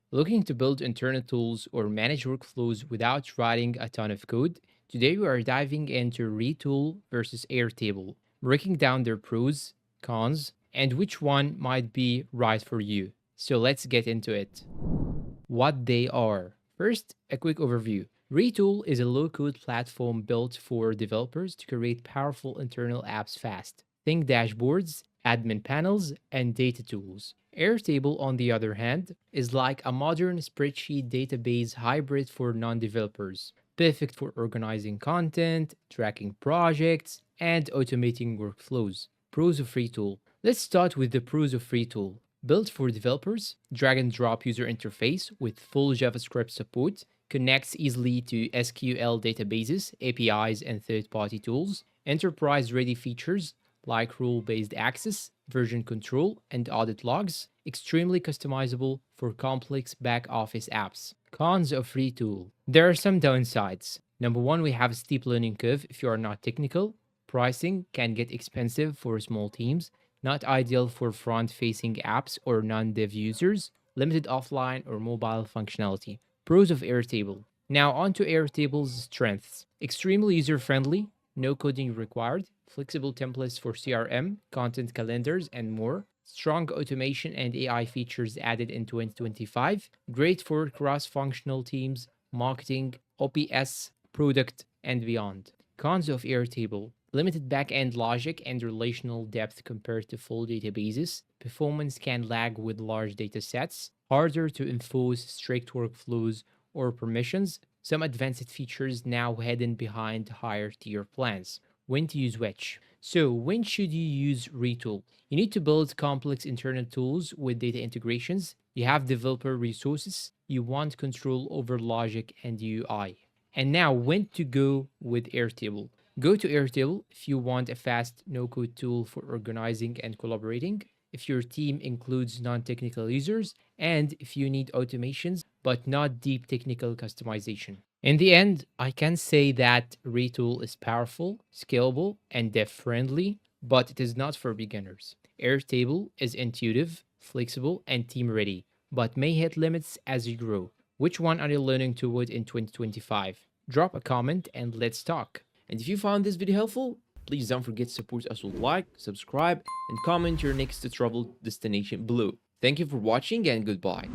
Looking to build internal tools or manage workflows without writing a ton of code? Today we are diving into Retool versus Airtable, breaking down their pros, cons, and which one might be right for you. So let's get into it. What they are. First, a quick overview. Retool is a low code platform built for developers to create powerful internal apps fast. Think dashboards, admin panels, and data tools. Airtable, on the other hand, is like a modern spreadsheet database hybrid for non developers, perfect for organizing content, tracking projects, and automating workflows. Pros of Retool. Let's start with the pros of Retool. Built for developers, drag and drop user interface with full JavaScript support, connects easily to SQL databases, APIs, and third party tools, enterprise ready features like rule based access, version control, and audit logs, extremely customizable for complex back office apps. Cons of Retool. There are some downsides. Number one, we have a steep learning curve if you are not technical. Pricing can get expensive for small teams, not ideal for front facing apps or non dev users, limited offline or mobile functionality. Pros of Airtable. Now, on to Airtable's strengths. Extremely user friendly, no coding required, flexible templates for CRM, content calendars, and more. Strong automation and AI features added in 2025. Great for cross functional teams, marketing, OPS, product, and beyond. Cons of Airtable. Limited back-end logic and relational depth compared to full databases. Performance can lag with large data sets. Harder to enforce strict workflows or permissions. Some advanced features now hidden behind higher tier plans. When to use which? So, when should you use Retool? You need to build complex internal tools with data integrations. You have developer resources. You want control over logic and UI. And now, when to go with Airtable? Go to Airtable if you want a fast no code tool for organizing and collaborating, if your team includes non technical users, and if you need automations but not deep technical customization. In the end, I can say that Retool is powerful, scalable, and dev friendly, but it is not for beginners. Airtable is intuitive, flexible, and team ready, but may hit limits as you grow. Which one are you learning toward in 2025? Drop a comment and let's talk. And if you found this video helpful, please don't forget to support us with like, subscribe, and comment your next travel destination below. Thank you for watching and goodbye.